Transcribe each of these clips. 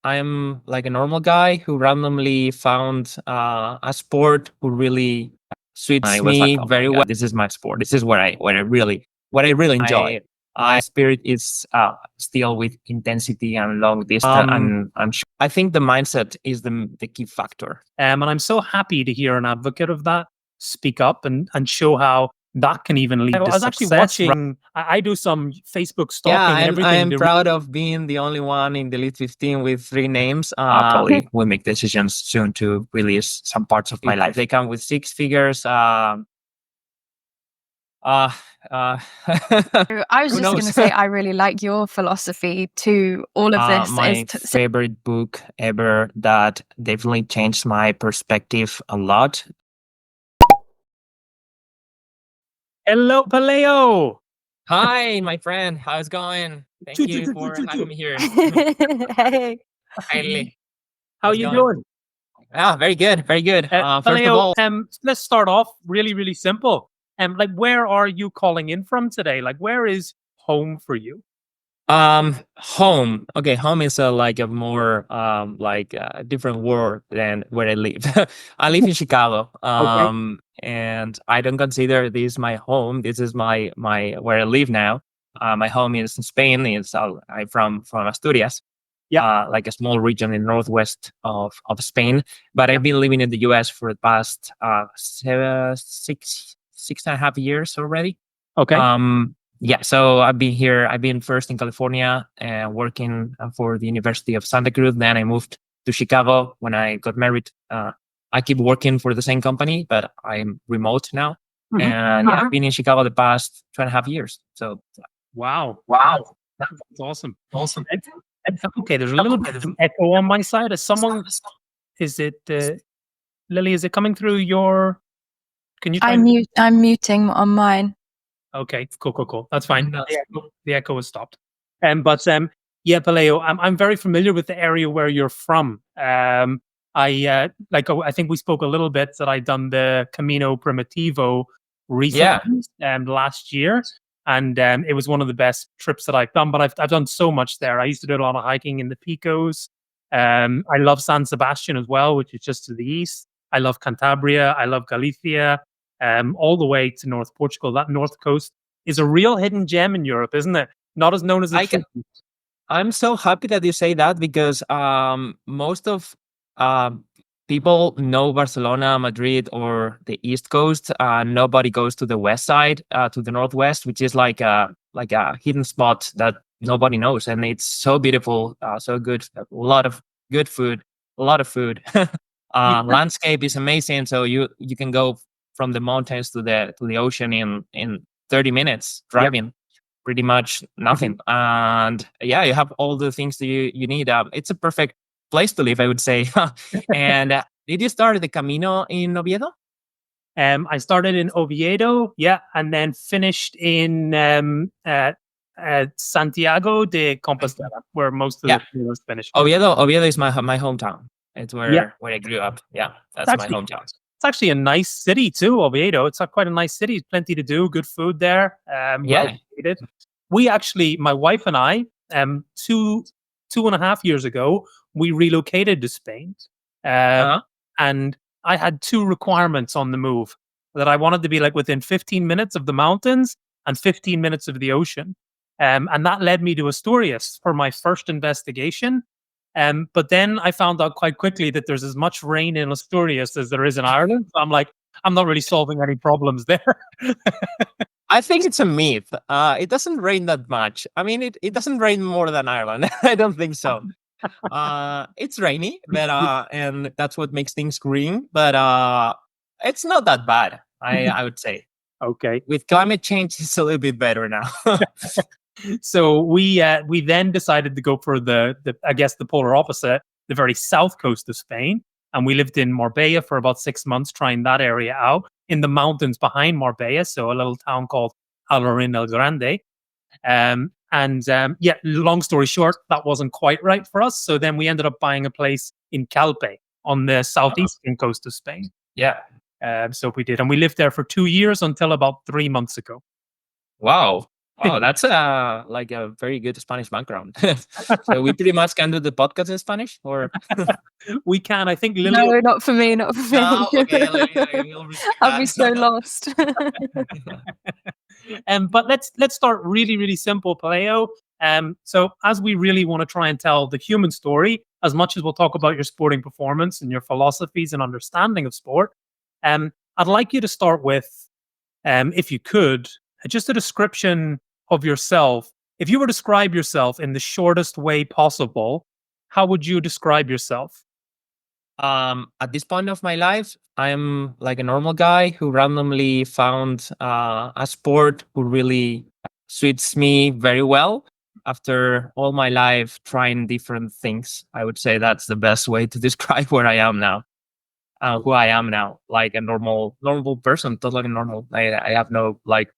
I'm like a normal guy who randomly found a sport who really suits I was like, me oh very my well. God, this is my sport. This is what I really enjoy. My spirit is still with intensity and long distance, and I think the mindset is the key factor. And I'm so happy to hear an advocate of that speak up and show how that can even lead to success. I was actually watching, I do some Facebook stalking and everything. I'm proud of being the only one in the Elite 15 with 3 names. Probably will make decisions soon to release some parts of my life. They come with 6 figures. I was just going to say, I really like your philosophy to all of this. My favorite book ever that definitely changed my perspective a lot. Hello, Pelayo. Hi, my friend. How's it going? Thank you for having me here. Hey. Hi, How you doing? Very good. Very good. First Pelayo, of all, let's start off really simple. Like, where are you calling in from today? Like, where is home for you? home. Okay, home is like a more different word than where I live. I live in Chicago. And I don't consider this my home. This is my where I live now. My home is in Spain. I'm from Asturias. Yeah. Like a small region in northwest of Spain. But I've been living in the US for the past 6.5 years already. Okay. Yeah, so I've been here. I've been first in California and working for the University of Santa Cruz. Then I moved to Chicago when I got married. I keep working for the same company, but I'm remote now. And I've been in Chicago the past 2.5 years. So, wow, that's awesome. Okay, there's a little bit of echo on my side. Is it Lily? Is it coming through your? Can you? I'm muting on mine. Okay, cool. That's fine. The echo has stopped. Yeah, Pelayo, I'm very familiar with the area where you're from. I think we spoke a little bit that I'd done the Camino Primitivo recently, last year, and it was one of the best trips that I've done. But I've done so much there. I used to do a lot of hiking in the Picos. I love San Sebastian as well, which is just to the east. I love Cantabria. I love Galicia. All the way to North Portugal. That north coast is a real hidden gem in Europe, isn't it? Not as known as it. I'm so happy that you say that because most of people know Barcelona, Madrid, or the East Coast. Nobody goes to the west side, to the northwest, which is like a hidden spot that nobody knows, and it's so beautiful, so good. A lot of good food, a lot of food. Landscape is amazing, so you can go from the mountains to the ocean in 30 minutes driving. Pretty much nothing. And yeah, you have all the things that you need. It's a perfect place to live, I would say. And did you start the Camino in Oviedo? I started in Oviedo, and then finished in Santiago de Compostela, where most of the tours finished. Oviedo is my hometown. It's where I grew up. Yeah, that's my hometown. It's actually a nice city too, Oviedo. It's quite a nice city. Plenty to do, good food there. We actually, my wife and I, 2.5 years ago, we relocated to Spain. And I had 2 requirements on the move: that I wanted to be like within 15 minutes of the mountains and 15 minutes of the ocean. And that led me to Asturias for my first investigation. But then I found out quite quickly that there's as much rain in Asturias as there is in Ireland. So I'm like, I'm not really solving any problems there. I think it's a myth. It doesn't rain that much. I mean, it doesn't rain more than Ireland. I don't think so. It's rainy, but and that's what makes things green. But it's not that bad, I would say. Okay. With climate change, it's a little bit better now. So we then decided to go for the polar opposite, the very south coast of Spain, and we lived in Marbella for about 6 months, trying that area out in the mountains behind Marbella, so a little town called Alarin el Grande. Long story short, that wasn't quite right for us. So then we ended up buying a place in Calpe on the southeastern coast of Spain. Yeah. So we did, and we lived there for 2 years until about 3 months ago. Wow. Oh, that's like a very good Spanish background. So we pretty much can do the podcast in Spanish, or We can. I think Lily. No, not for me, not for me. no? Okay, we'll respect I'll be that. so lost. But let's start really, really simple, Pelayo. So as we really want to try and tell the human story, as much as we'll talk about your sporting performance and your philosophies and understanding of sport, I'd like you to start with, if you could, just a description of yourself. If you were to describe yourself in the shortest way possible, how would you describe yourself? At this point of my life, I'm like a normal guy who randomly found a sport who really suits me very well. After all my life trying different things, I would say that's the best way to describe where I am now, who I am now. Like a normal person, totally normal. I have no like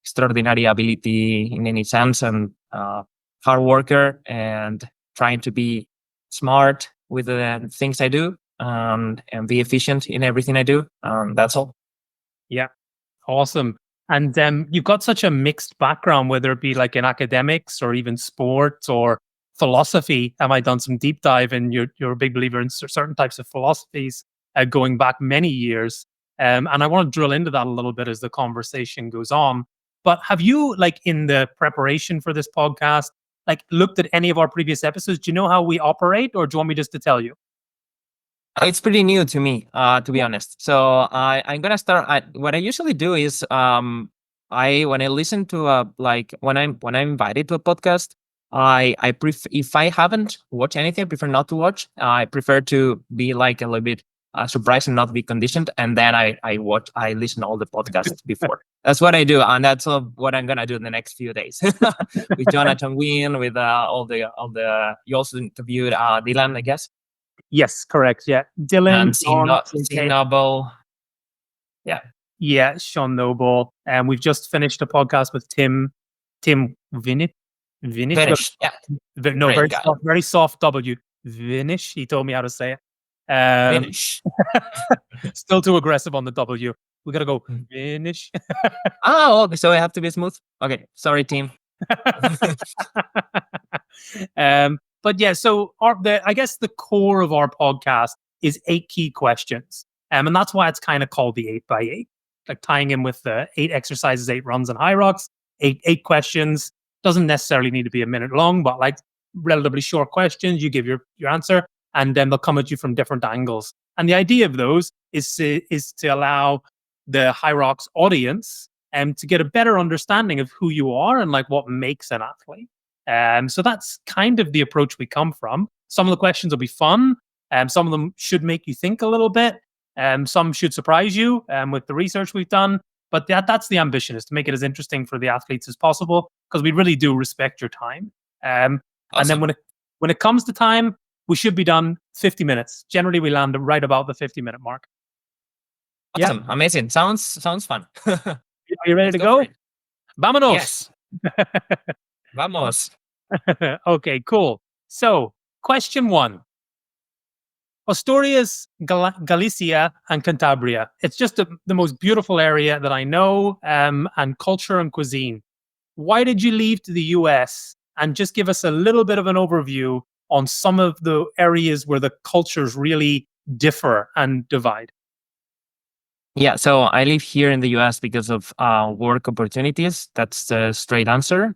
extraordinary ability in any sense, and hard worker and trying to be smart with the things I do, and be efficient in everything I do. That's all. Yeah, awesome. And you've got such a mixed background, whether it be like in academics or even sports or philosophy. I've done some deep dive, and you're a big believer in certain types of philosophies going back many years. And I want to drill into that a little bit as the conversation goes on. But have you, like, in the preparation for this podcast, like looked at any of our previous episodes? Do you know how we operate, or do you want me just to tell you? It's pretty new to me, to be honest. So I'm gonna start. What I usually do is, when I listen to like when I'm invited to a podcast, I prefer, if I haven't watched anything, I prefer not to watch. I prefer to be like a little bit surprised and not be conditioned, and then I listen to all the podcasts before. That's what I do, and that's what I'm gonna do in the next few days with Jonathan Wynn, with all the. You also interviewed Dylan, I guess. Yes, correct. Yeah, Dylan, And Sean Noble. Yeah. Yeah, Sean Noble. And we've just finished a podcast with Tim Vinish. Finished. Yeah. No, very soft W. Vinish. He told me how to say it. Finish. Still too aggressive on the W. We gotta go finish. Oh, okay. So I have to be smooth. Okay. Sorry, team. But yeah, so I guess the core of our podcast is 8 key questions. And that's why it's kind of called the 8x8, like tying in with the 8 exercises, 8 runs in HYROX, 8 questions. Doesn't necessarily need to be a minute long, but like relatively short questions. You give your answer, and then they'll come at you from different angles. And the idea of those is to allow the HYROX audience to get a better understanding of who you are and like what makes an athlete. So that's kind of the approach we come from. Some of the questions will be fun. Some of them should make you think a little bit. Some should surprise you with the research we've done. But that's the ambition, is to make it as interesting for the athletes as possible, because we really do respect your time. Awesome. And then when it comes to time, we should be done 50 minutes. Generally, we land right about the 50-minute mark. Awesome. Yeah. Amazing. Sounds fun. Are you ready to go? Vámonos. Yes. Vamos. Okay, cool. So, question 1. Asturias, Galicia, and Cantabria. It's just the most beautiful area that I know, and culture and cuisine. Why did you leave to the US? And just give us a little bit of an overview on some of the areas where the cultures really differ and divide. Yeah, so I live here in the US because of work opportunities. That's the straight answer.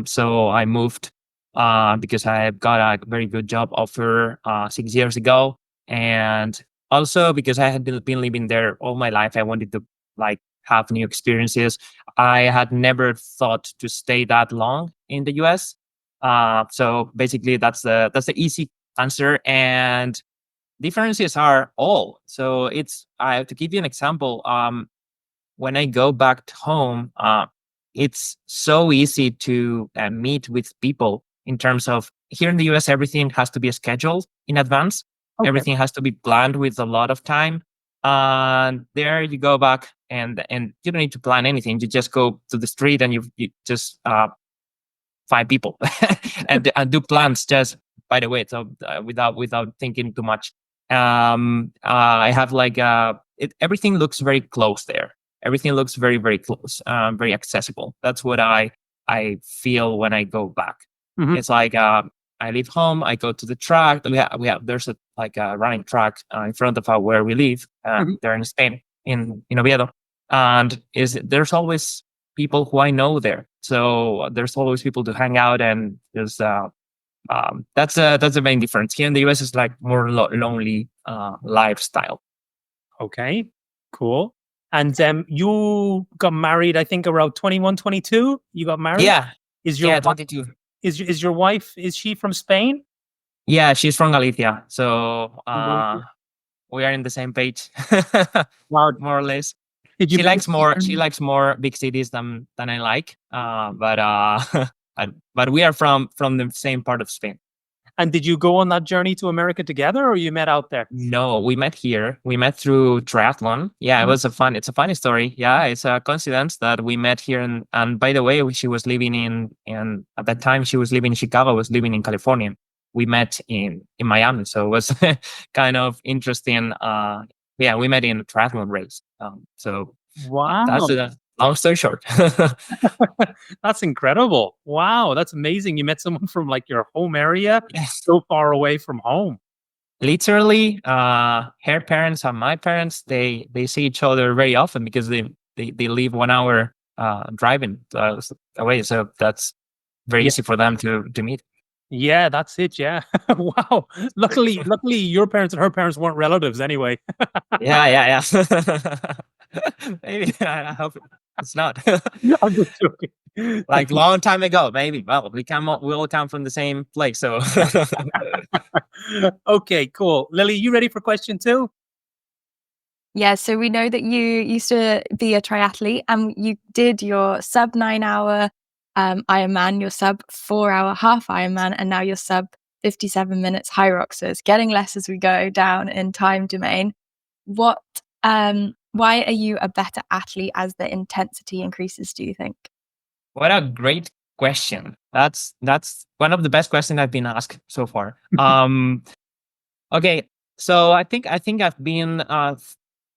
So I moved because I got a very good job offer 6 years ago. And also because I had been living there all my life. I wanted to like have new experiences. I had never thought to stay that long in the US. So basically that's the easy answer. And differences are all. So I have to give you an example. When I go back home, it's so easy to meet with people in terms of here in the US, everything has to be scheduled in advance. Okay. Everything has to be planned with a lot of time. There you go back and you don't need to plan anything. You just go to the street and you just find people and do plans just by the way. So without thinking too much. I have like everything looks very close there. Everything looks very, very close, very accessible. That's what I I feel when I go back. Mhm. It's like I leave home, I go to the track. There's a running track in front of where we live. Mhm. There in Spain, in Oviedo, and there's always people who I know there. So there's always people to hang out, and there's that's the main difference. Here in the US, it's like more lonely lifestyle. Okay, cool. And you got married, I think, around 21, 22. You got married. Yeah, Is your yeah, wi- 22. is your wife? Is she from Spain? Yeah, she's from Galicia, so Mhm. we are in the same page, Wow. more or less. Did you? She likes more big cities than I like, but we are from the same part of Spain. And did you go on that journey to America together, or you met out there? No, we met here. We met through triathlon. Yeah, Mhm. it's a funny story. Yeah, it's a coincidence that we met here. And by the way, she was living in at that time she was living in Chicago. I was living in California. We met in Miami, so it was kind of interesting. Yeah, we met in a triathlon race. That's Wow, a long story short. that's incredible! Wow, that's amazing. You met someone from like your home area, Yes. so far away from home. Literally, her parents and my parents, they see each other very often because they live 1 hour driving away. So that's very Yeah, easy for them to meet. yeah, that's it. Yeah, wow. Luckily, your parents and her parents weren't relatives anyway. Yeah, yeah, yeah. Maybe I hope it's not. I'm just joking. Like long time ago, maybe. Well, we all come from the same place, so Okay, cool. Lily, you ready for question 2? Yeah, so we know that you used to be a triathlete and you did your sub 9 hour Ironman, your sub 4 hour half Ironman, and now your sub 57 minutes HYROX. So it's getting less as we go down in time domain. What why are you a better athlete as the intensity increases, do you think? what a great question. That's one of the best questions I've been asked so far. Okay, so I think I've been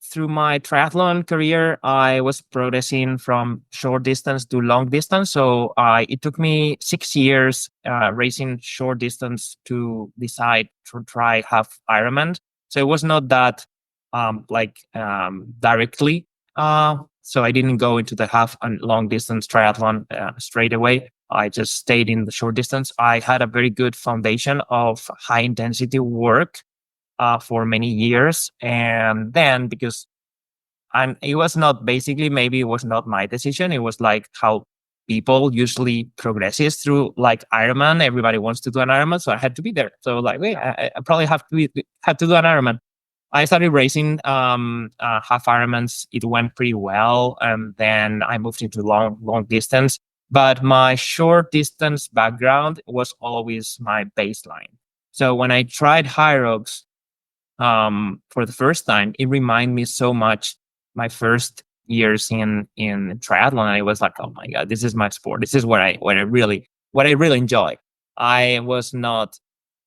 through my triathlon career. I was progressing from short distance to long distance. So it took me 6 years racing short distance to decide to try half Ironman. So it was not that directly. So I didn't go into the half and long distance triathlon straight away. I just stayed in the short distance. I had a very good foundation of high intensity work for many years. And then because it was not basically, maybe it was not my decision. It was like how people usually progresses through like Ironman. Everybody wants to do an Ironman. So I had to be there. So like, wait, I probably have to do an Ironman. I started racing half Ironmans. It went pretty well, and then I moved into long distance. But my short distance background was always my baseline. So when I tried HYROX for the first time, it reminded me so much my first years in triathlon. I was like, oh my god, this is my sport. This is what I really enjoy. I was not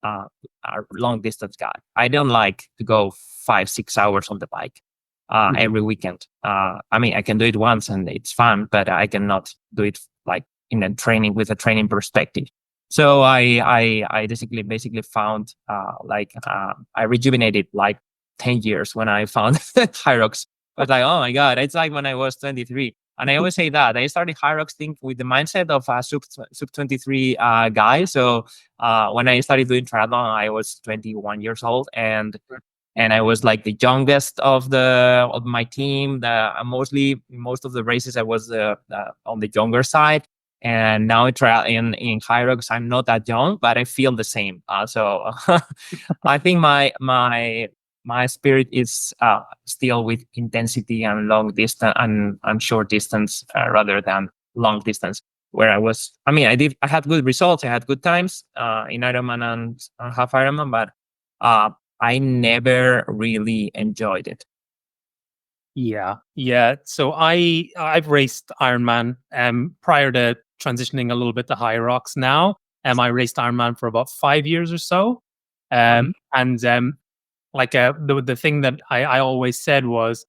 uh, a long distance guy. I don't like to go 5-6 hours on the bike every weekend. I mean, I can do it once and it's fun, but I cannot do it like in a training with a training perspective. So I basically found I rejuvenated like 10 years when I found HYROX. I was like, oh my god, it's like when I was 23. And I always say that I started HYROX thing with the mindset of a sub 23 guy. So when I started doing triathlon, I was 21 years old, and I was like the youngest of my team. Most of the races I was on the younger side. And now in HYROX, I'm not that young, but I feel the same. So I think my spirit is still with intensity and long distance and short distance rather than long distance. Where I had good results. I had good times in Ironman and half Ironman, but I never really enjoyed it. Yeah, yeah. So I've raced Ironman prior to transitioning a little bit to HYROX now. I raced Ironman for about 5 years or so. And the thing that I always said was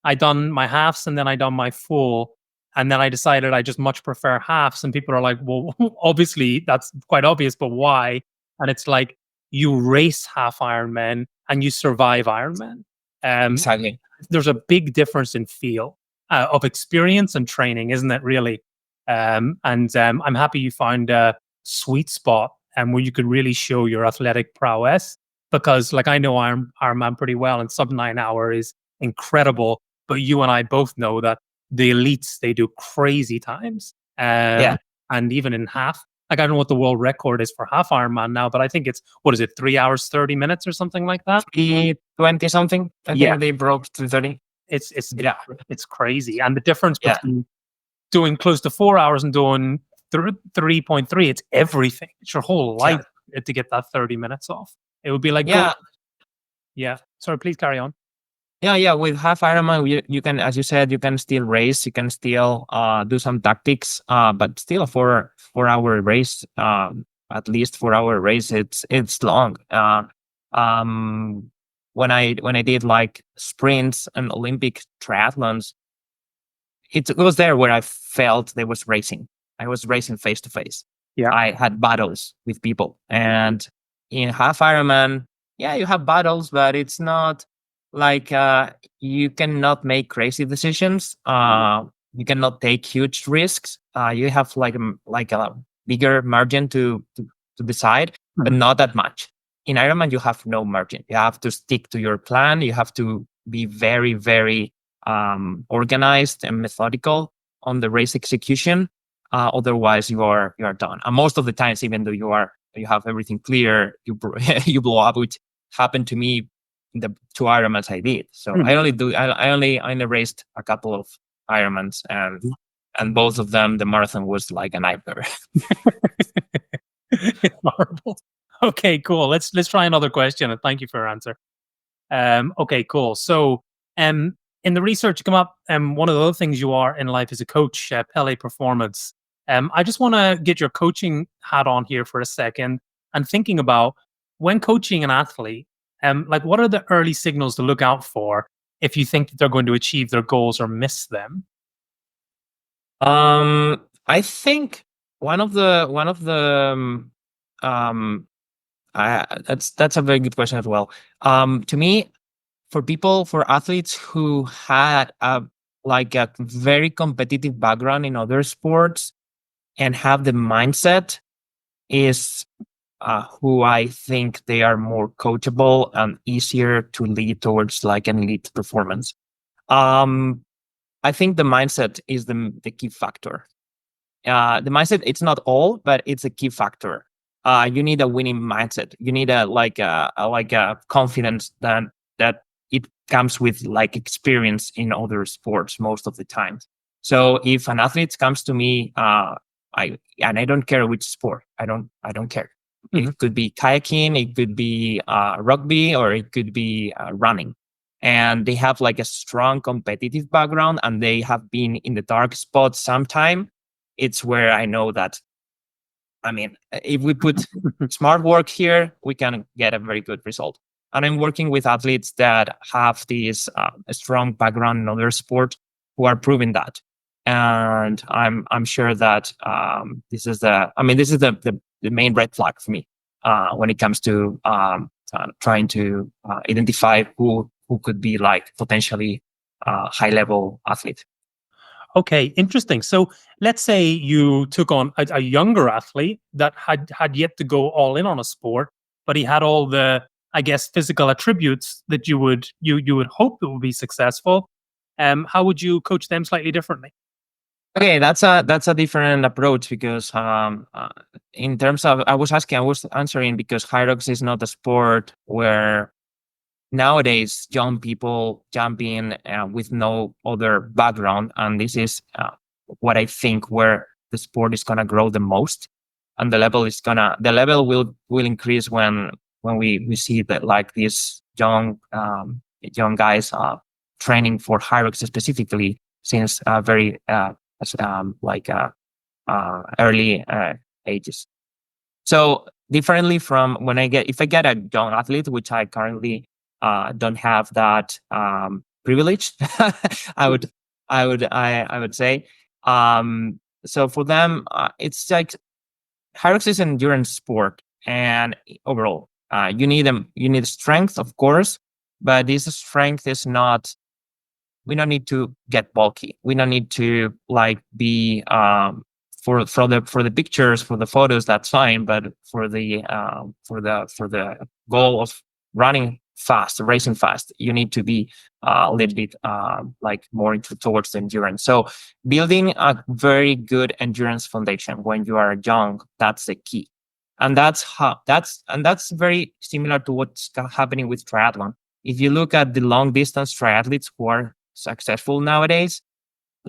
I done my halves and then I done my full. And then I decided I just much prefer halves. And people are like, well, obviously that's quite obvious, but why? And it's like, you race half Ironman and you survive Ironman. Exactly. There's a big difference in feel of experience and training, isn't it? Really. I'm happy you found a sweet spot and where you could really show your athletic prowess, because like I know Ironman pretty well, and sub 9 hour is incredible. But you and I both know that the elites, they do crazy times. Yeah. And even in half, like I don't know what the world record is for half Ironman now, but I think it's, what is it, 3 hours, 30 minutes or something like that? 20 something. I think they broke 3:30. It's crazy. And the difference between doing close to 4 hours and doing 3.3, it's everything. It's your whole life to get that 30 minutes off. It would be like, sorry, please carry on. Yeah. With half Ironman, you can, as you said, you can still race, you can still do some tactics, but still a 4-hour race, at least 4-hour race, it's long. When I did like sprints and Olympic triathlons, it was there where I felt there was racing. I was racing face to face. Yeah. I had battles with people, and in half Ironman, you have battles, but it's not like you cannot make crazy decisions. You cannot take huge risks. You have like a bigger margin to decide, but not that much. In Ironman, you have no margin. You have to stick to your plan. You have to be very, very organized and methodical on the race execution. Otherwise, you are done. And most of the times, even though you have everything clear, you blow up, which happened to me in the 2 Ironmans I did. So I only raced a couple of Ironmans, and both of them, the marathon was like a nightmare. It's horrible. Okay, cool. Let's try another question, and thank you for your answer. Okay, cool. So, in the research come up, one of the other things you are in life is a coach, Pele Performance. I just want to get your coaching hat on here for a second, and thinking about when coaching an athlete, like what are the early signals to look out for if you think that they're going to achieve their goals or miss them? I think that's a very good question as well. To me, for athletes who had a very competitive background in other sports and have the mindset, is who I think they are more coachable and easier to lead towards like an elite performance. I think the mindset is the key factor. The mindset, it's not all, but it's a key factor. You need a winning mindset. You need a confidence that it comes with like experience in other sports most of the time. So if an athlete comes to me, I don't care which sport. I don't care. Mm-hmm. It could be kayaking, it could be rugby, or it could be running. And they have like a strong competitive background, and they have been in the dark spot sometime. It's where I know that, I mean, if we put smart work here, we can get a very good result. And I'm working with athletes that have this strong background in other sport who are proving that. And I'm sure that this is the main red flag for me when it comes to trying to identify who could be like potentially high level athlete. Okay, interesting. So let's say you took on a younger athlete that had yet to go all in on a sport, but he had all the, I guess, physical attributes that you would hope that would be successful. How would you coach them slightly differently? Okay, that's a different approach, because in terms of, I was answering because HYROX is not a sport where nowadays young people jump in with no other background, and this is what I think where the sport is gonna grow the most, and the level will increase when we see that like these young guys training for HYROX specifically since very early ages. So differently from if I get a young athlete, which I currently don't have that privilege, I would say So for them, it's like HYROX is an endurance sport, and overall, you need them. You need strength, of course, but this strength is not. We don't need to get bulky. We don't need to like be for the pictures, for the photos. That's fine, but for the goal of running fast, racing fast, you need to be a little bit like more towards the endurance. So building a very good endurance foundation when you are young, that's the key. And that's very similar to what's happening with triathlon. If you look at the long distance triathletes who are successful nowadays,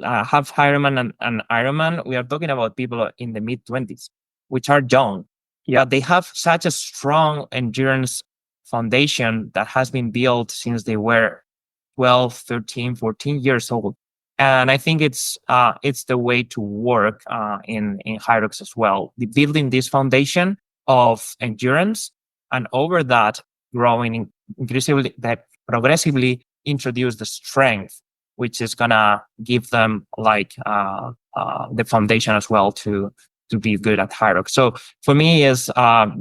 half Ironman and Ironman, we are talking about people in the mid-20s, which are young. Yeah, they have such a strong endurance foundation that has been built since they were 12, 13, 14 years old. And I think it's the way to work in HYROX as well. Building this foundation of endurance, and over that, growing increasingly, that progressively introduce the strength, which is gonna give them like the foundation as well to be good at HYROX. So for me, is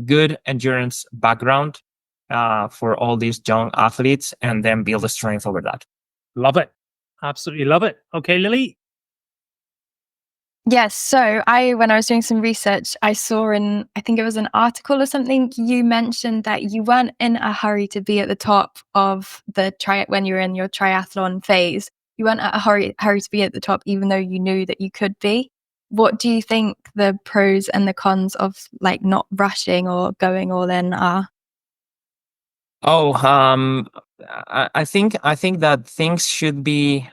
good endurance background for all these young athletes, and then build the strength over that. Love it. Absolutely love it. Okay, Lillie. Yes. So when I was doing some research, I saw I think it was an article or something, you mentioned that you weren't in a hurry to be at the top of the when you were in your triathlon phase. You weren't at a hurry to be at the top, even though you knew that you could be. What do you think the pros and the cons of like not rushing or going all in are? Oh, I think that things should be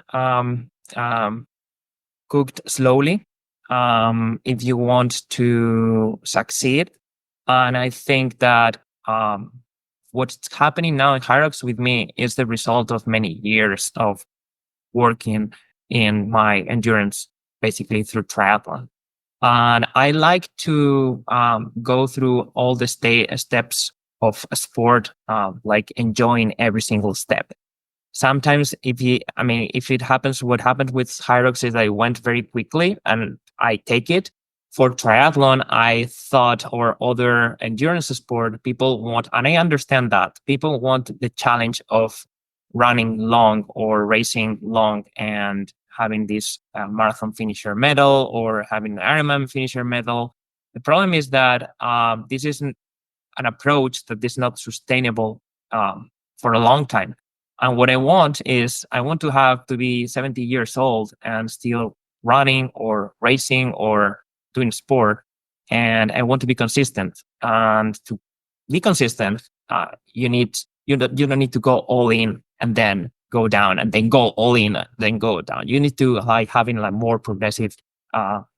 cooked slowly if you want to succeed. And I think that what's happening now in HYROX with me is the result of many years of working in my endurance, basically through triathlon. And I like to go through all the steps of a sport, like enjoying every single step. Sometimes if it happens, what happened with HYROX is I went very quickly and I take it. For triathlon, I thought, or other endurance sport, people want, and I understand that people want the challenge of running long or racing long and having this marathon finisher medal or having an Ironman finisher medal. The problem is that this isn't an approach that is not sustainable for a long time. And what I want is I want to have to be 70 years old and still running or racing or doing sport. And I want to be consistent. And to be consistent, you don't need to go all in and then go down, and then go all in, then go down. You need to like having like more progressive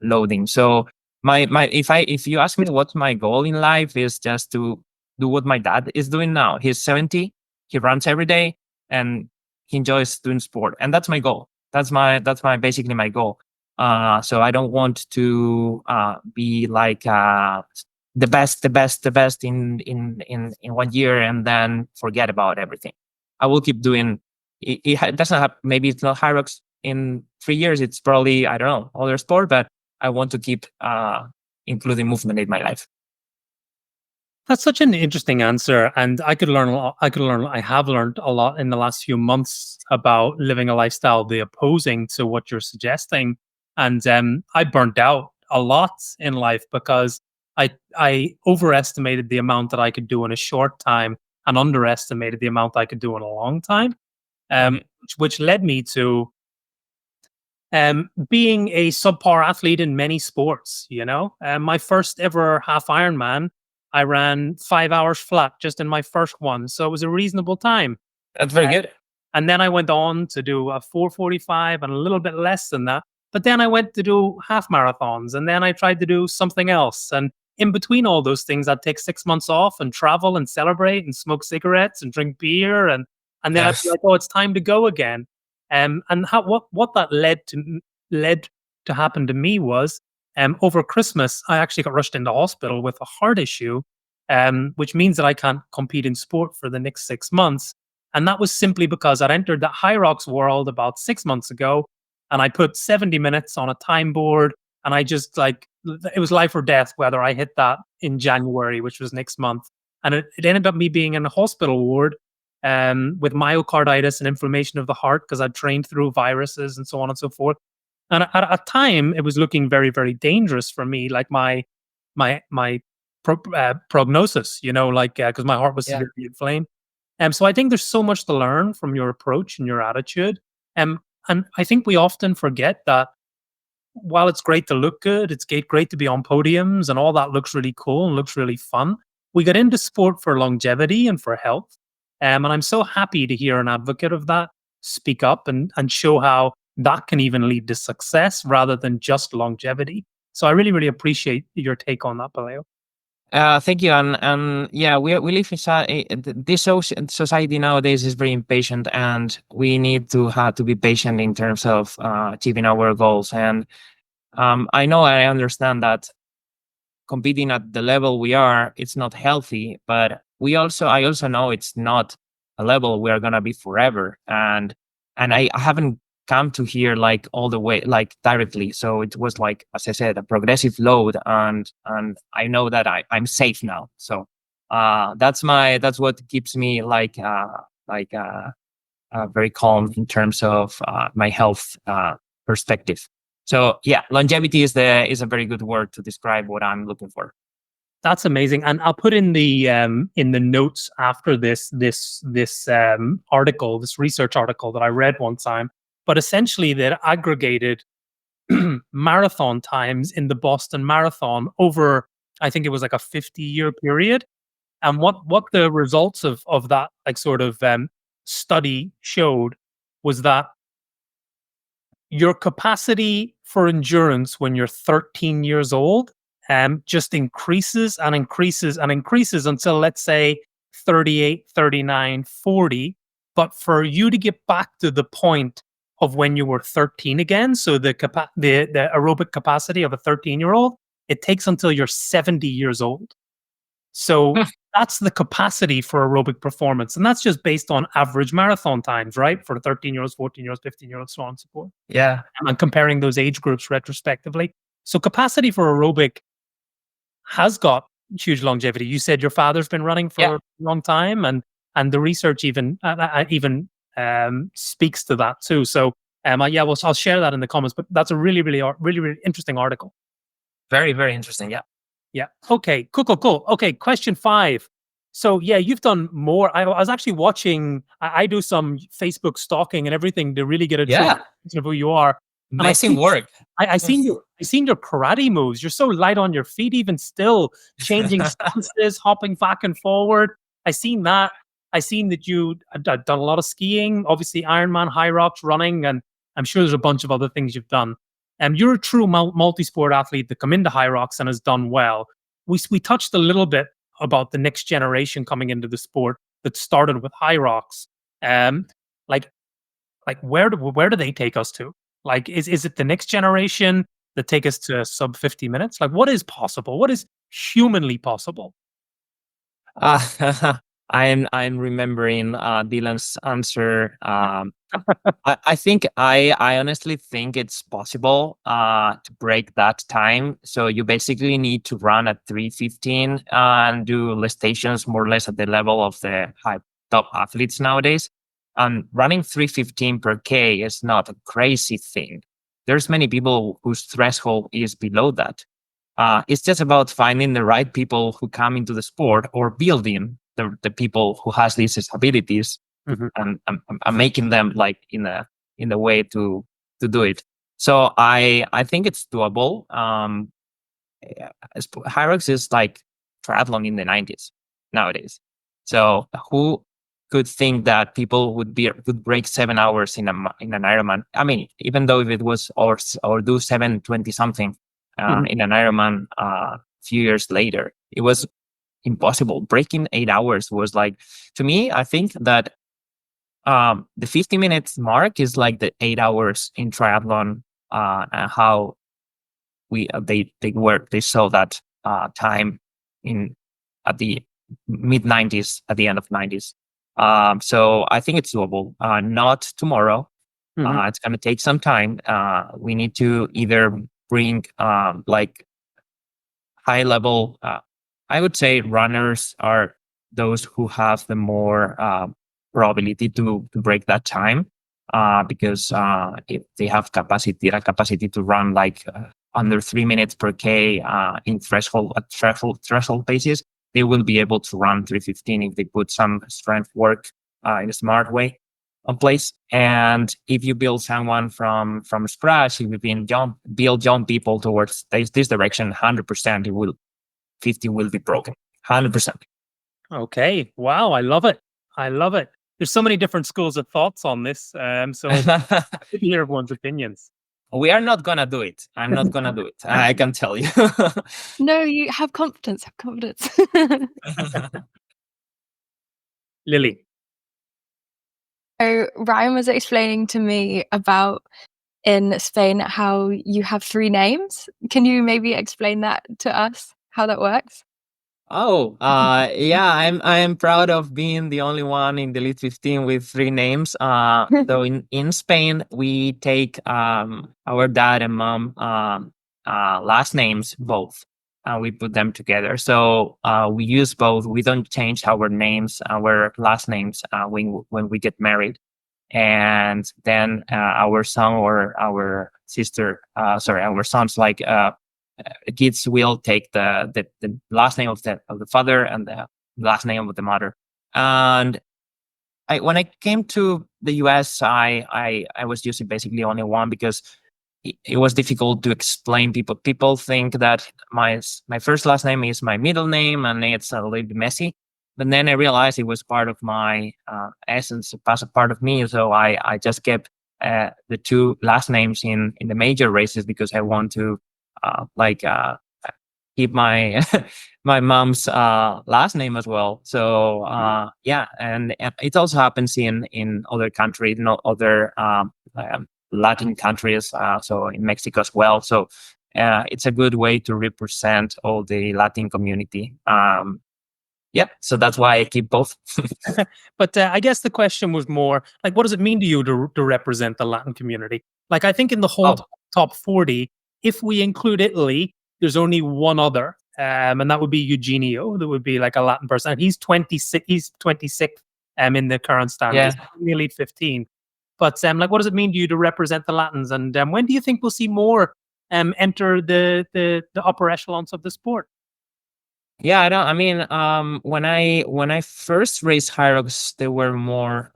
loading. So if you ask me what's my goal in life, is just to do what my dad is doing now. He's 70, he runs every day, and he enjoys doing sport, and that's my goal. That's my basically my goal. So I don't want to be like the best in 1 year and then forget about everything. I will keep doing. It doesn't have, maybe it's not HYROX in 3 years. It's probably, I don't know, other sport, but I want to keep including movement in my life. That's such an interesting answer, and I could learn a lot. I have learned a lot in the last few months about living a lifestyle the opposing to what you're suggesting. And I burnt out a lot in life because I overestimated the amount that I could do in a short time and underestimated the amount I could do in a long time, which led me to being a subpar athlete in many sports. My first ever half Ironman, I ran 5 hours flat just in my first one. So it was a reasonable time. That's very good. And then I went on to do a 4:45 and a little bit less than that. But then I went to do half marathons, and then I tried to do something else. And in between all those things, I'd take 6 months off and travel and celebrate and smoke cigarettes and drink beer. And then I'd be like, oh, it's time to go again. And what that led to happen to me was, over Christmas, I actually got rushed into hospital with a heart issue, which means that I can't compete in sport for the next 6 months. And that was simply because I'd entered the HYROX world about 6 months ago. and I put 70 minutes on a time board, and I just like, it was life or death whether I hit that in January, which was next month. And it ended up me being in a hospital ward with myocarditis and inflammation of the heart because I'd trained through viruses and so on and so forth. And at a time, it was looking very, very dangerous for me, like my prognosis, you know, like because my heart was severely inflamed. So I think there's so much to learn from your approach and your attitude. And I think we often forget that while it's great to look good, it's great to be on podiums and all that looks really cool and looks really fun. We get into sport for longevity and for health. And I'm so happy to hear an advocate of that speak up and show how that can even lead to success rather than just longevity. So I really, really appreciate your take on that, Pelayo. Thank you, and yeah, we live in this society nowadays is very impatient, and we need to have to be patient in terms of achieving our goals. And I know, I understand that competing at the level we are, it's not healthy, but I also know it's not a level we are gonna be forever. And I haven't come to here like all the way, like directly. So it was like, as I said, a progressive load, and I know that I'm safe now. So that's what keeps me very calm in terms of my health perspective. So yeah, longevity is a very good word to describe what I'm looking for. That's amazing, and I'll put in the notes after this article, this research article that I read one time. But essentially, they aggregated marathon times in the Boston Marathon over, I think it was like a 50-year period, and what the results of that like sort of study showed was that your capacity for endurance when you're 13 years old just increases and increases and increases until, let's say, 38, 39, 40. But for you to get back to the point of when you were 13 again, so the aerobic capacity of a 13-year-old, it takes until you're 70 years old. So that's the capacity for aerobic performance. And that's just based on average marathon times, right? For 13-year-olds, 14-year-olds, 15-year-olds, so on and so forth. Yeah. And I'm comparing those age groups retrospectively. So capacity for aerobic has got huge longevity. You said your father's been running for a long time, and the research even speaks to that too. So I'll share that in the comments. But that's a really, really, really, really interesting article. Very, very interesting. Yeah. Yeah. Okay. Cool. Okay. Question 5. So yeah, you've done more. I was actually watching. I do some Facebook stalking and everything to really get a true picture of who you are. Amazing work. I seen your karate moves. You're so light on your feet, even still changing stances, hopping back and forward. I seen that. I seen that you done a lot of skiing, obviously Ironman, HYROX, running, and I'm sure there's a bunch of other things you've done. You're a true multi-sport athlete that come into HYROX and has done well. We touched a little bit about the next generation coming into the sport that started with HYROX. Like where do they take us to? Like, is it the next generation that take us to sub 50 minutes? Like, what is possible? What is humanly possible? I'm remembering Dylan's answer. I think I honestly think it's possible to break that time. So you basically need to run at 3:15 and do stations more or less at the level of the high top athletes nowadays. Running 3:15 per K is not a crazy thing. There's many people whose threshold is below that. It's just about finding the right people who come into the sport, or building the people who has these abilities, and making them like in the way to do it. So I think it's doable. HYROX is like triathlon in the 90s nowadays. So who could think that people would break 7 hours in an Ironman? I mean, even though if it was or do 7:20 something in an Ironman a few years later, it was impossible. Breaking 8 hours was like, to me, I think that the 50 minutes mark is like the 8 hours in triathlon, and how they saw that time at the mid 90s, at the end of 90s. So I think it's doable. Not tomorrow, It's going to take some time. We need to either bring like high level, I would say runners are those who have the more probability to break that time, because if they have capacity to run like under 3 minutes per K in threshold paces, they will be able to run 3:15 if they put some strength work in a smart way on place. And if you build someone from scratch, if you build young people towards this direction, 100% 50 will be broken, 100%. Okay. Wow. I love it. I love it. There's so many different schools of thoughts on this. So hear everyone's opinions. We are not gonna do it. I'm not gonna do it. I can tell you. No, you have confidence. Have confidence. Lily. So Ryan was explaining to me about in Spain how you have 3 names. Can you maybe explain that to us, how that works? Oh, yeah, I'm proud of being the only one in the Elite 15 with 3 names. So in Spain, we take our dad and mom last names both, and we put them together. So we use both. We don't change our names, our last names when we get married. And then our son or our sister, our sons, like kids will take the last name of the father and the last name of the mother. And when I came to the US, I was using basically only one because it was difficult to explain. People think that my first last name is my middle name, and it's a little bit messy. But then I realized it was part of my essence, part of me. So I just kept the 2 last names in the major races because I want to keep my my mom's last name as well. So yeah, and it also happens in other countries, not other Latin countries. So in Mexico as well. So it's a good way to represent all the Latin community. Yeah, so that's why I keep both. But I guess the question was more like, what does it mean to you to represent the Latin community? Like, I think in the whole top 40, if we include Italy, there's only one other, and that would be Eugenio. That would be like a Latin person. And he's 26. He's 26 in the current standings, nearly 15. But like, what does it mean to you to represent the Latins? And when do you think we'll see more enter the upper echelons of the sport? Yeah, I mean, when I first raced HYROX, there were more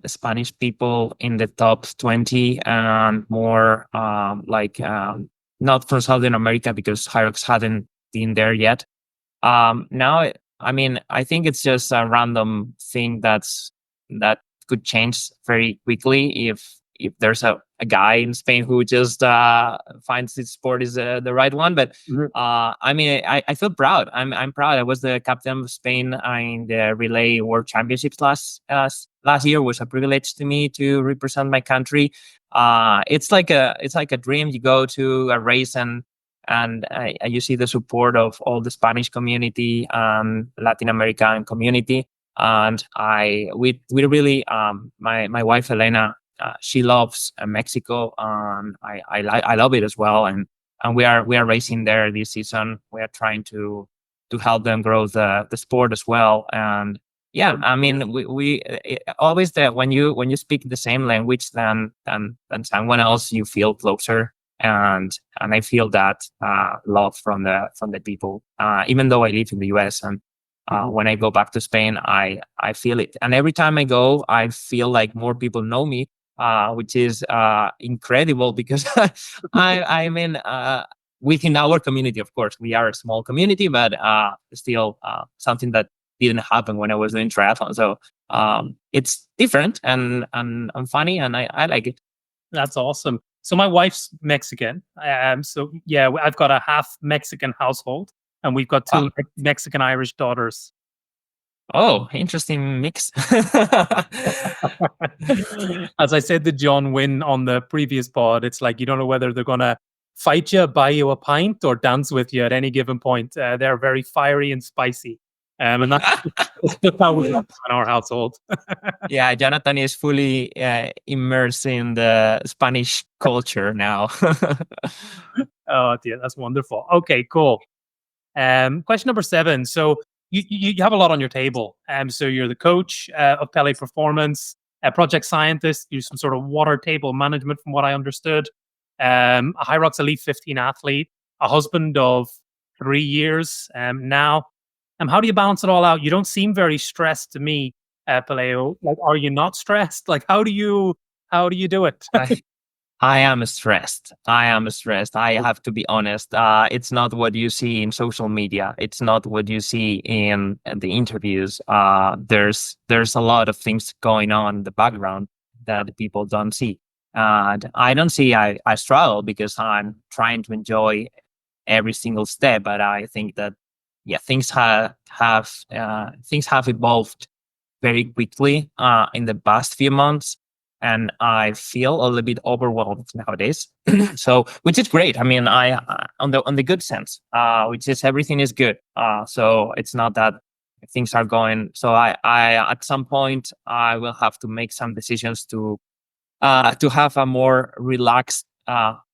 Spanish people in the top 20 and more not from Southern America because HYROX hadn't been there yet. Now, I mean, I think it's just a random thing that could change very quickly if there's a guy in Spain who just finds this sport is the right one. But I mean, I feel proud. I'm proud. I was the captain of Spain in the relay world championships last year. It was a privilege to me to represent my country. It's like a dream. You go to a race and you see the support of all the Spanish community, Latin American community, and we really my wife Elena, she loves Mexico, and I love it as well, and we are racing there this season. We are trying to help them grow the sport as well, and yeah, I mean we always that when you speak the same language than someone else, you feel closer. And I feel that love from the people, even though I live in the US, and when I go back to Spain, I feel it. And every time I go, I feel like more people know me, which is incredible because I mean, within our community, of course, we are a small community, but still something that didn't happen when I was doing triathlon. So it's different and funny, and I like it. That's awesome. So my wife's Mexican. So yeah, I've got a half Mexican household, and we've got 2 Mexican Irish daughters. Oh, interesting mix. As I said to John Wynn on the previous pod, it's like you don't know whether they're gonna fight you, buy you a pint, or dance with you at any given point. They're very fiery and spicy. And that's just how we are in our household. Yeah, Jonathan is fully immersed in the Spanish culture now. Oh dear, that's wonderful. Okay, cool. Question number 7. So you have a lot on your table. So you're the coach of Pele Performance, a project scientist. You do some sort of water table management, from what I understood. A HYROX Elite 15 athlete, a husband of 3 years now. How do you balance it all out? You don't seem very stressed to me, Pelayo. Like, are you not stressed? Like, how do you do it? I am stressed. I am stressed. I have to be honest. It's not what you see in social media. It's not what you see in the interviews. There's a lot of things going on in the background that people don't see. And I don't see I struggle because I'm trying to enjoy every single step. But I think that things have evolved very quickly in the past few months, and I feel a little bit overwhelmed nowadays. So, which is great. I mean, I on the good sense, which is everything is good. So it's not that things are going. So I at some point I will have to make some decisions to have a more relaxed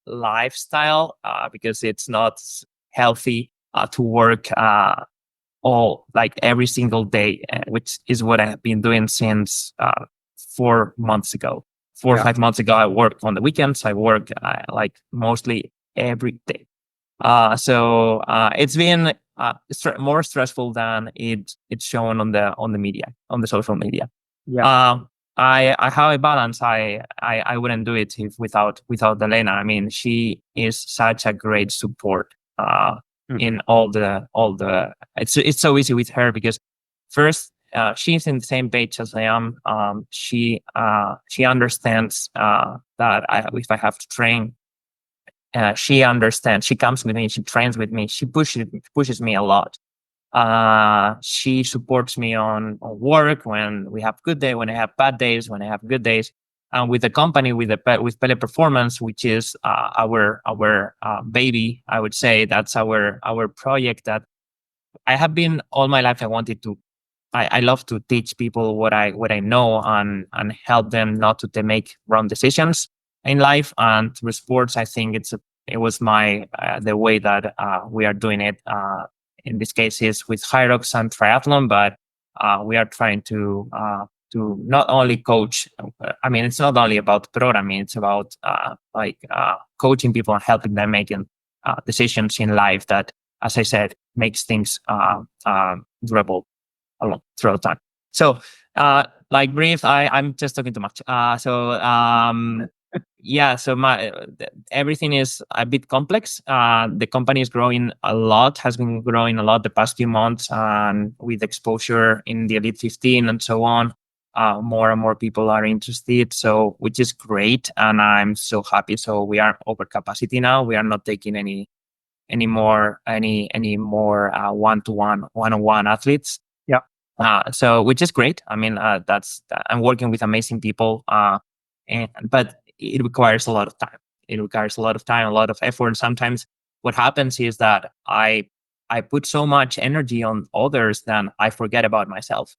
lifestyle because it's not healthy to work all like every single day, which is what I have been doing since 4 months ago. 4 or 5 months ago, I worked on the weekends. I work like mostly every day. So it's been more stressful than it's shown on the media, on the social media. Yeah. I how I balance. I wouldn't do it without Elena. I mean, she is such a great support. In all the it's so easy with her because first she's in the same page as I am. She understands that if I have to train, she understands. She comes with me. She trains with me. She pushes me a lot. She supports me on work when we have good day, when I have bad days, when I have good days. And with the company, with Pele Performance, which is our baby, I would say that's our project that I have been all my life. I love to teach people what I know and help them not to make wrong decisions in life. And through sports, I think it was my the way that we are doing it. In this case, is with HYROX and triathlon, but we are trying to not only coach. I mean, it's not only about programming; it's about coaching people and helping them making decisions in life that, as I said, makes things durable along throughout time. So, like brief, I'm just talking too much. So everything is a bit complex. The company is growing a lot, has been growing a lot the past few months, and with exposure in the Elite 15 and so on, more and more people are interested. So, which is great, and I'm so happy. So we are over capacity now. We are not taking any more one-on-one athletes. Yeah. So which is great. I mean, I'm working with amazing people, but it requires a lot of time. It requires a lot of time, a lot of effort. Sometimes what happens is that I put so much energy on others that I forget about myself,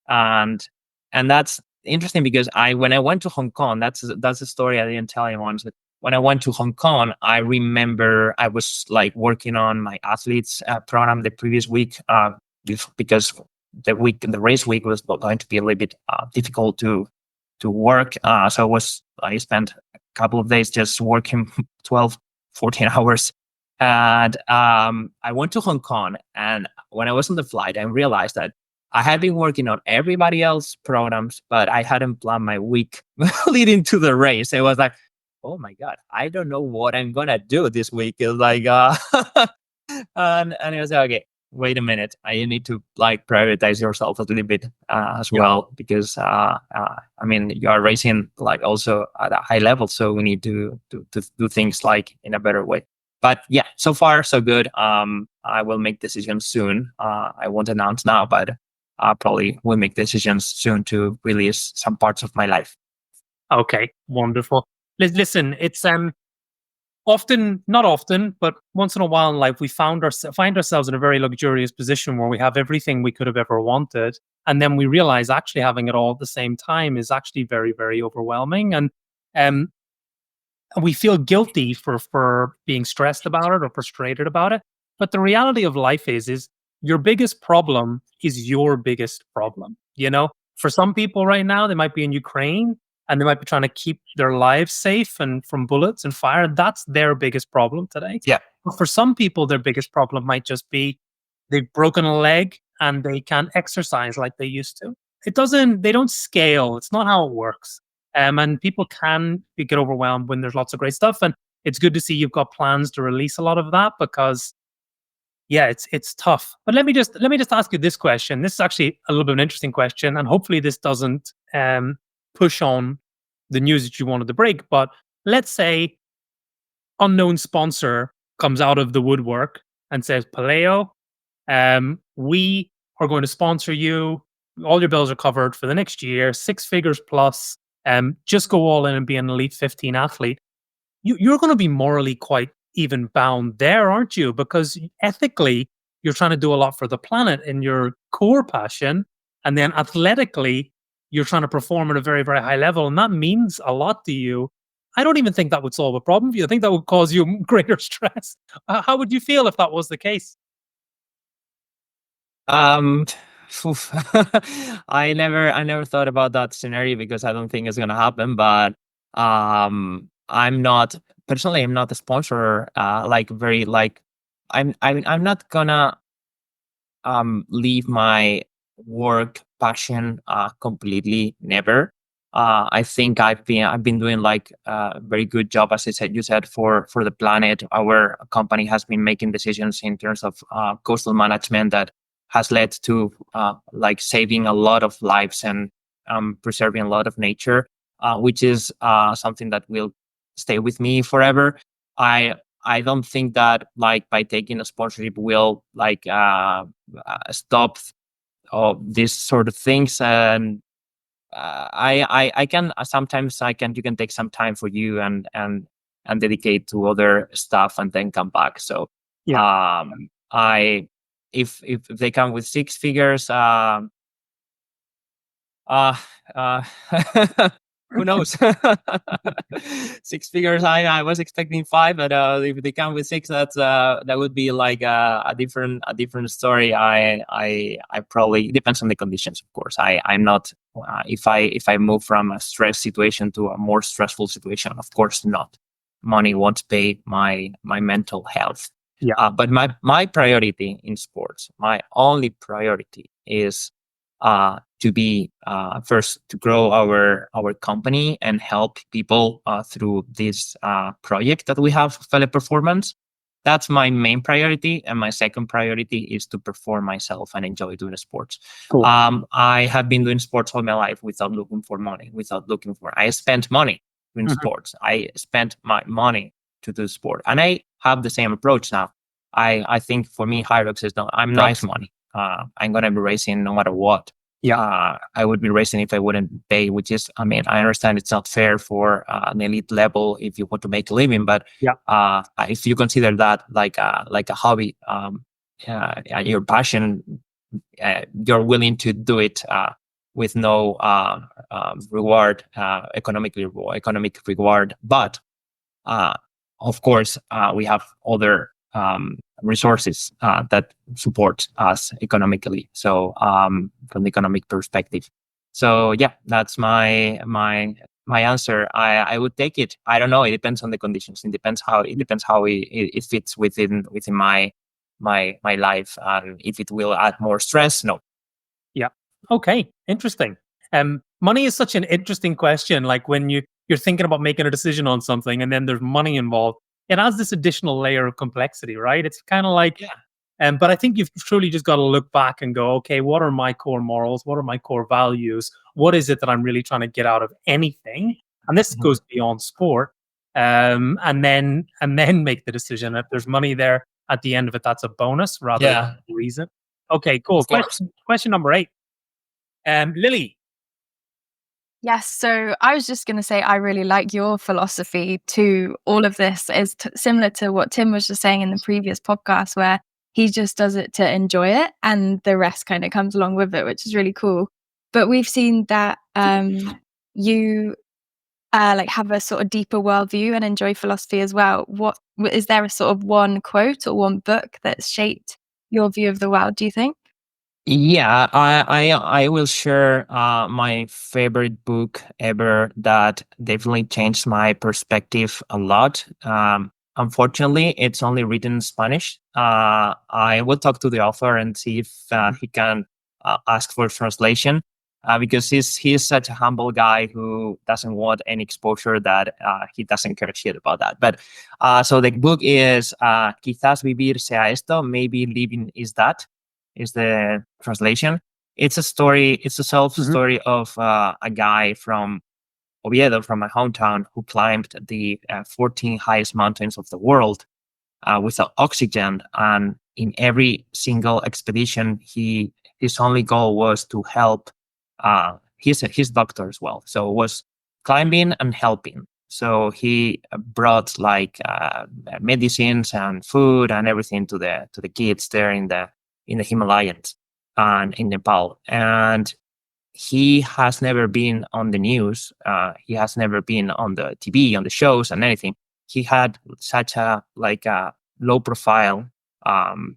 and that's interesting because when I went to Hong Kong, that's a story I didn't tell anyone. But when I went to Hong Kong, I remember I was like working on my athletes program the previous week because the race week was going to be a little bit difficult to work. So I spent a couple of days just working 12, 14 hours. And I went to Hong Kong, and when I was on the flight, I realized that I had been working on everybody else's programs, but I hadn't planned my week leading to the race. It was like, oh my God, I don't know what I'm gonna do this week. It's like, and it was like, okay, wait a minute. I need to like prioritize yourself a little bit as well, because I mean, you are racing like also at a high level, so we need to do things like in a better way. But yeah, so far so good. I will make decisions soon. I won't announce now, but I probably will make decisions soon to release some parts of my life. Okay, wonderful. Listen, it's often, not often, but once in a while in life, we find ourselves in a very luxurious position where we have everything we could have ever wanted. And then we realize actually having it all at the same time is actually very, very overwhelming. And um, we feel guilty for being stressed about it or frustrated about it. But the reality of life is your biggest problem is your biggest problem. You know, for some people right now, they might be in Ukraine and they might be trying to keep their lives safe and from bullets and fire. That's their biggest problem today. Yeah. But for some people, their biggest problem might just be they've broken a leg and they can't exercise like they used to. They don't scale. It's not how it works. And people can get overwhelmed when there's lots of great stuff. And it's good to see you've got plans to release a lot of that because yeah, it's tough. But let me just ask you this question. This is actually a little bit of an interesting question, and hopefully this doesn't push on the news that you wanted to break. But let's say unknown sponsor comes out of the woodwork and says, Pelayo, we are going to sponsor you. All your bills are covered for the next year, 6 figures plus. Just go all in and be an elite 15 athlete. You're going to be morally quite even bound there, aren't you? Because ethically, you're trying to do a lot for the planet in your core passion. And then athletically, you're trying to perform at a very, very high level. And that means a lot to you. I don't even think that would solve a problem for you. I think that would cause you greater stress. How would you feel if that was the case? Oof. I never thought about that scenario because I don't think it's gonna happen. But I'm not personally. I'm not a sponsor. I'm not gonna leave my work passion completely. Never. I think I've been doing like a very good job, as you said, for the planet. Our company has been making decisions in terms of coastal management that has led to like saving a lot of lives and preserving a lot of nature, which is something that will stay with me forever. I don't think that like by taking a sponsorship will like stop all these sort of things. And I can sometimes you can take some time for you and dedicate to other stuff and then come back. So I if they come with 6 figures, uh who knows? 6 figures. I was expecting 5, but if they come with 6, that would be like a different story. I probably, it depends on the conditions, of course. I'm not if I move from a stress situation to a more stressful situation, of course not. Money won't pay my mental health. Yeah. But my priority in sports, my only priority is to be first to grow our company and help people through this project that we have, Pelayo Performance. That's my main priority, and my second priority is to perform myself and enjoy doing sports. Cool. I have been doing sports all my life without looking for money, I spent money doing sports. I spent my money to do sport, and I have the same approach now. I think for me, HYROX is not. I'm not money. I'm gonna be racing no matter what. Yeah. I would be racing if I wouldn't pay, which is, I mean, I understand it's not fair for an elite level if you want to make a living, but if you consider that like a hobby, your passion, you're willing to do it with no reward, economic reward. But of course, we have other resources that support us economically. So from the economic perspective. So yeah, that's my answer. I would take it. I don't know. It depends on the conditions. It depends how it fits within my life, and if it will add more stress. No. Yeah. Okay. Interesting. Money is such an interesting question. Like when you're thinking about making a decision on something, and then there's money involved, it adds this additional layer of complexity, right? It's kind of like, but I think you've truly just got to look back and go, okay, what are my core morals? What are my core values? What is it that I'm really trying to get out of anything? And this goes beyond sport. And then make the decision. If there's money there at the end of it, that's a bonus rather than a reason. Okay, cool. Question number 8. Lillie, Yes, so I was just going to say I really like your philosophy to all of this is similar to what Tim was just saying in the previous podcast, where he just does it to enjoy it and the rest kind of comes along with it, which is really cool. But we've seen that you like have a sort of deeper worldview and enjoy philosophy as well. What is there a sort of one quote or one book that's shaped your view of the world, do you think? Yeah, I will share my favorite book ever that definitely changed my perspective a lot. Unfortunately, it's only written in Spanish. I will talk to the author and see if he can ask for translation, because he's such a humble guy who doesn't want any exposure, that he doesn't care shit about that. But so the book is Quizás vivir sea esto, maybe living is that, is the translation. It's a story. It's a self story of a guy from Oviedo, from my hometown, who climbed the 14 highest mountains of the world without oxygen. And in every single expedition, his only goal was to help. His doctor as well, so it was climbing and helping. So he brought like medicines and food and everything to the kids there in the Himalayas and in Nepal. And he has never been on the news. He has never been on the TV, on the shows and anything. He had such a low profile, and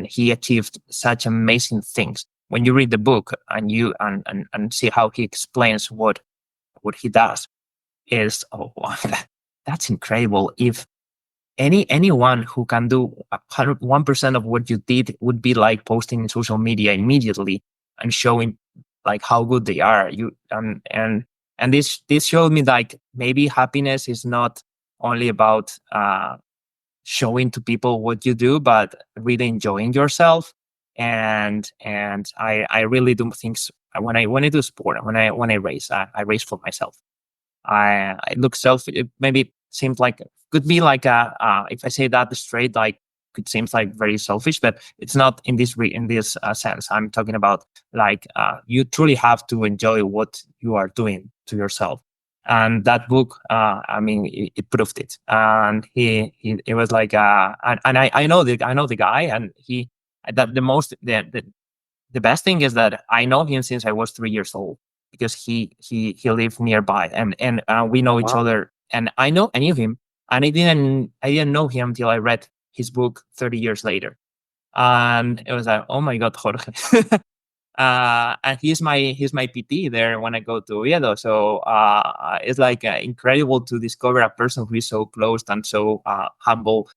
he achieved such amazing things. When you read the book and you and see how he explains what he does, is, oh, wow, that's incredible. If anyone who can do 1% of what you did would be like posting in social media immediately and showing like how good they are. And this showed me like maybe happiness is not only about showing to people what you do, but really enjoying yourself. And I really do things when I do sport, when I race, I race for myself. I look it maybe seems like, could be like if I say that straight, like it seems like very selfish, but it's not in this sense. I'm talking about like you truly have to enjoy what you are doing to yourself. And that book, I mean, it proved it. And it was like, and I know the guy, and the best thing is that I know him since I was 3 years old, because he lived nearby, and we know each other, and I know any of him, and I didn't know him until I read his book 30 years later, and it was like, oh my god, Jorge. And he's my PT there when I go to Oviedo. So it's like incredible to discover a person who is so close and so humble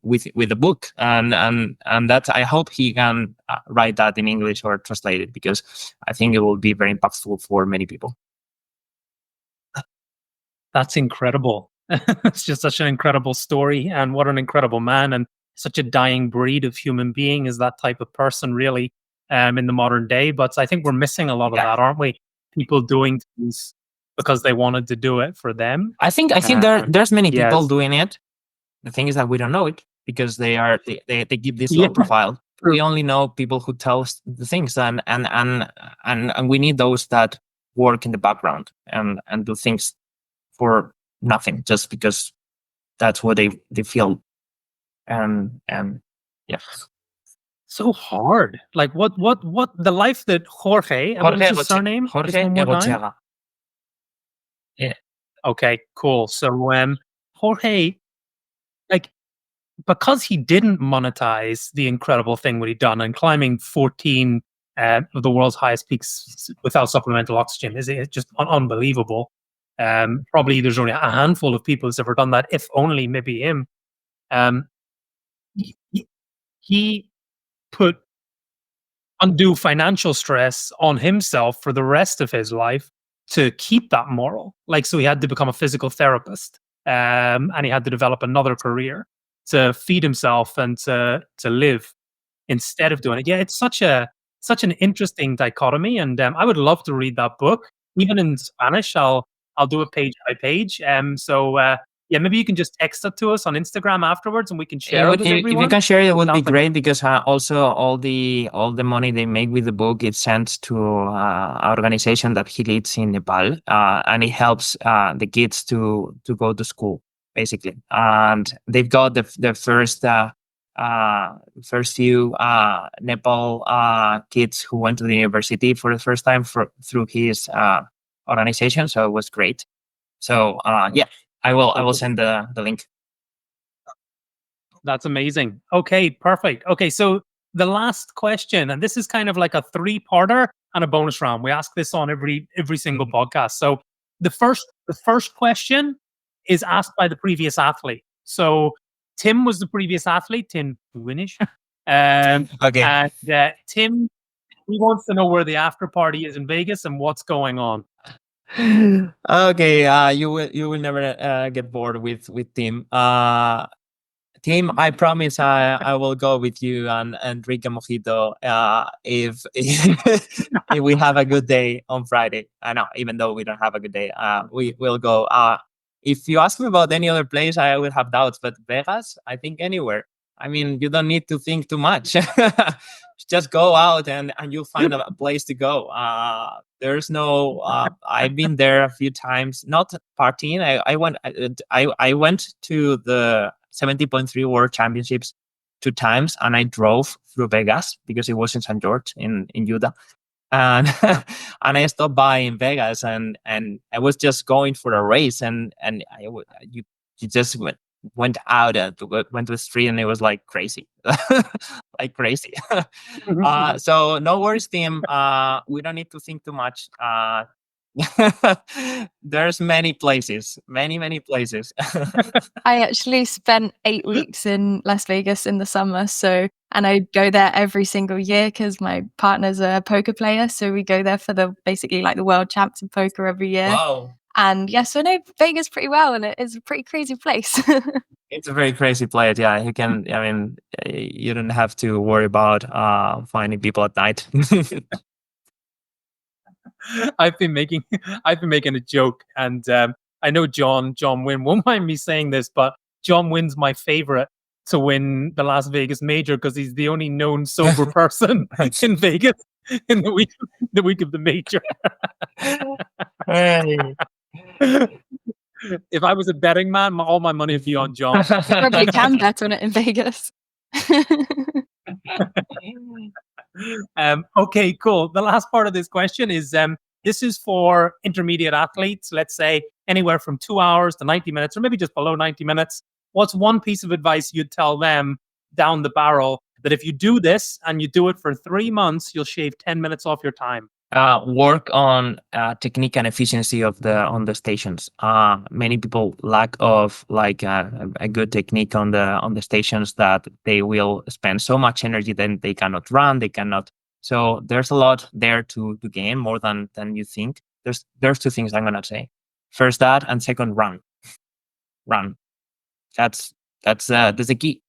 with the book. And that's, I hope he can write that in English or translate it, because I think it will be very impactful for many people. That's incredible. It's just such an incredible story, and what an incredible man, and such a dying breed of human being is that type of person, really, in the modern day. But I think we're missing a lot of that, aren't we? People doing things because they wanted to do it for them. I think there's many people Yes. doing it. The thing is that we don't know it, because they give this low profile. We only know people who tell us the things, and we need those that work in the background and do things for nothing, just because that's what they feel. And yeah. So hard. Like what the life that Jorge, what was his surname? Jorge Egochega. Yeah. Okay, cool. So Jorge, like, because he didn't monetize the incredible thing what he'd done, and climbing 14 of the world's highest peaks without supplemental oxygen is just unbelievable. Probably there's only a handful of people who's ever done that, if only maybe him. He put undue financial stress on himself for the rest of his life to keep that moral. Like, so he had to become a physical therapist, and he had to develop another career to feed himself and to live instead of doing it. Yeah, it's such an interesting dichotomy, and I would love to read that book, even in Spanish. I'll do it page by page. So maybe you can just text it to us on Instagram afterwards, and we can share it with If everyone. you can share it, would be Nothing. great, because also all the money they make with the book is sent to an organization that he leads in Nepal, and it helps the kids to go to school, basically. And they've got the first few Nepal kids who went to the university for the first time through his organization. So it was great. So yeah, I will send the link. That's amazing. Okay, perfect. Okay, so the last question, and this is kind of like a three-parter and a bonus round. We ask this on every single podcast. So the first question is asked by the previous athlete. So Tim was the previous athlete, Tim Winish. Okay. And Tim, he wants to know where the after party is in Vegas and what's going on. Okay, you will never get bored with Tim. Tim, I promise I will go with you and drink a mojito if if we have a good day on Friday. I know, even though we don't have a good day, we will go. If you ask me about any other place, I will have doubts. But Vegas, I think anywhere. I mean, you don't need to think too much. Just go out and you'll find a place to go. There's no. I've been there a few times, not partying. I went to the 70.3 World Championships 2 times, and I drove through Vegas because it was in St. George in Utah, and and I stopped by in Vegas, and I was just going for a race, and you just went out went to the street, and it was like crazy, like crazy. So no worries, Tim. We don't need to think too much. There's many places, many places. I actually spent 8 weeks in Las Vegas in the summer, and I go there every single year because my partner's a poker player, so we go there for basically like the world champs in poker every year. Wow. And yes, so I know Vegas pretty well, and it is a pretty crazy place. It's a very crazy place. Yeah, you can. I mean, you don't have to worry about finding people at night. I've been making a joke, and I know John Wynn won't mind me saying this, but John Wynn's my favorite to win the Las Vegas Major because he's the only known sober person in Vegas in the week of the major. Hey. If I was a betting man, all my money would be on John. Probably can bet on it in Vegas. Okay, cool. The last part of this question is this is for intermediate athletes, let's say anywhere from 2 hours to 90 minutes, or maybe just below 90 minutes. What's one piece of advice you'd tell them down the barrel that if you do this and you do it for 3 months, you'll shave 10 minutes off your time? Work on technique and efficiency on the stations. Many people lack of like a good technique on the stations, that they will spend so much energy then they cannot run, they cannot. So there's a lot there to gain, more than you think. There's 2 things I'm gonna say. First, that, and second, run. That's the key.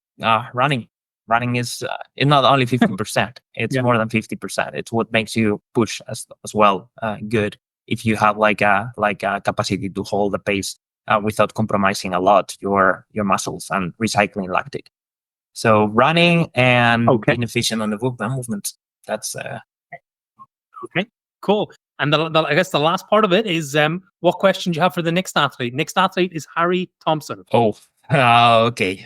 Running is not only 50%; it's more than 50%. It's what makes you push as well. Good if you have like a capacity to hold the pace without compromising a lot your muscles and recycling lactate. So running and being efficient on the movements. That's okay. Cool. And I guess the last part of it is what question do you have for the next athlete? Next athlete is Harry Thompson. Okay.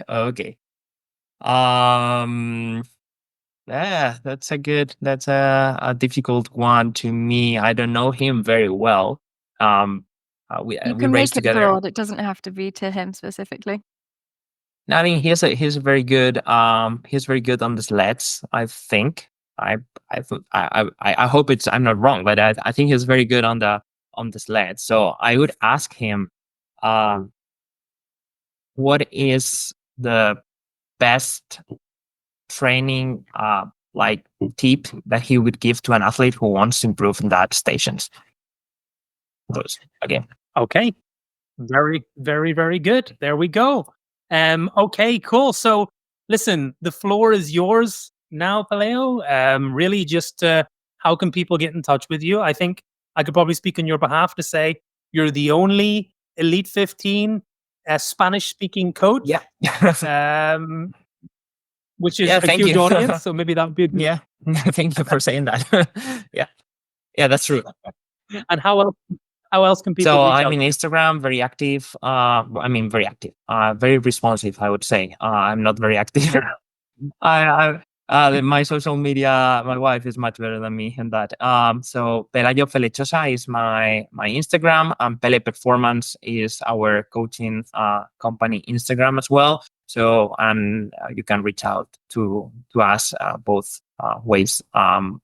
Yeah, that's a difficult one to me. I don't know him very well. We can raced make it together. broad. It doesn't have to be to him specifically. No, I mean, he's very good. He's very good on the sleds, I think. I hope I'm not wrong, but I think he's very good on the sled. So I would ask him, what is the best training like tip that he would give to an athlete who wants to improve in that stations? Again. Okay. Very, very, very good. There we go. Okay, cool. So listen, the floor is yours now, Pelayo. Really just how can people get in touch with you? I think I could probably speak on your behalf to say you're the only Elite 15 Spanish-speaking coach. Yeah. Which is Yeah, a thank huge you. audience. So maybe that would be a good. Yeah. Thank you for saying that. Yeah. Yeah, that's true. And how else can people So reach I'm out? in Instagram, very active. Very active. Very responsive, I would say. I'm not very active. My social media, my wife is much better than me in that. So Pelayo Felechosa is my Instagram, and Pele Performance is our coaching company Instagram as well. So you can reach out to us both ways. I'm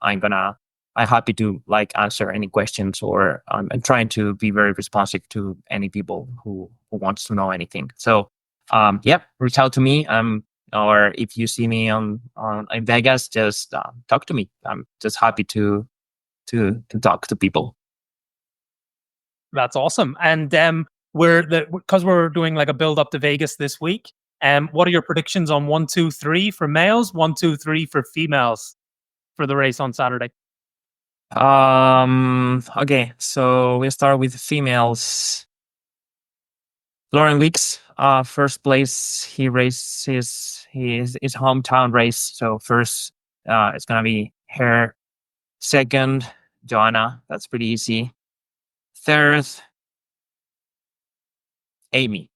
happy to like answer any questions, or I'm trying to be very responsive to any people who wants to know anything. So yeah, reach out to me. Or if you see me in Vegas, just talk to me. I'm just happy to talk to people. That's awesome. And because we're doing like a build up to Vegas this week. What are your predictions on 1, 2, 3 for males, 1, 2, 3 for females for the race on Saturday? Okay, so we start with females. Lauren Weeks, first place. He races his hometown race. So first, it's gonna be her. Second, Joanna. That's pretty easy. Third, Amy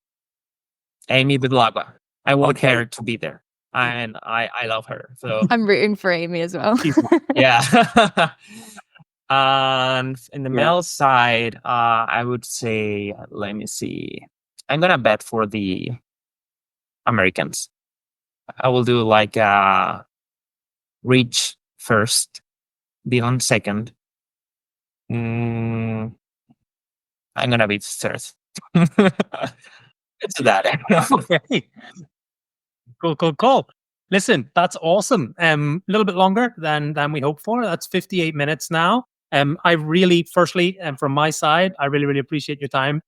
Bidlagua. I want her to be there, and I love her. So I'm rooting for Amy as well. yeah. And in the male side, I would say, let me see. I'm gonna bet for the Americans. I will do like Rich first, Dylan second. I'm gonna be third. It's that. Okay. Cool. Listen, that's awesome. A little bit longer than we hoped for. That's 58 minutes now. I really, firstly, from my side, I really, really appreciate your time.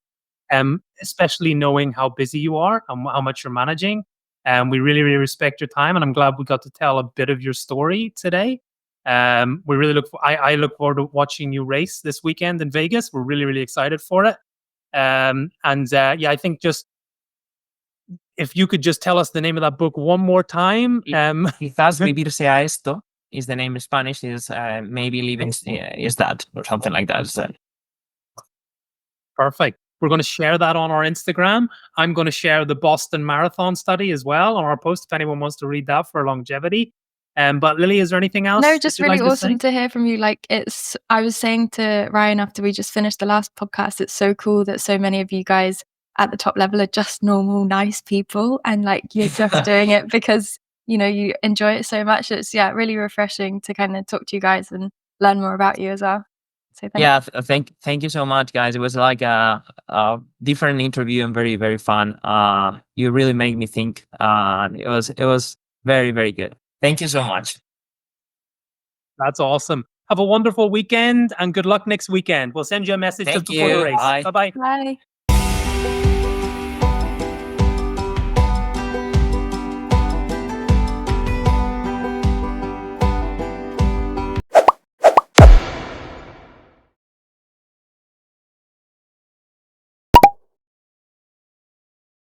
Especially knowing how busy you are and how much you're managing. We really, really respect your time, and I'm glad we got to tell a bit of your story today. We really I look forward to watching you race this weekend in Vegas. We're really, really excited for it. I think just if you could just tell us the name of that book one more time. Quizás vivir sea esto is the name in Spanish. Is maybe living is that, or something like that. So. Perfect. We're going to share that on our Instagram. I'm going to share the Boston Marathon study as well on our post if anyone wants to read that for longevity. But Lily, is there anything else? No, just really awesome to hear from you. Like I was saying to Ryan after we just finished the last podcast, it's so cool that so many of you guys at the top level are just normal, nice people, and like you're just doing it because you enjoy it so much. It's really refreshing to kind of talk to you guys and learn more about you as well. So thank you so much, guys. It was like a different interview and very, very fun. You really made me think. It was very, very good. Thank you so much. That's awesome. Have a wonderful weekend and good luck next weekend. We'll send you a message just before the race. Bye. Bye.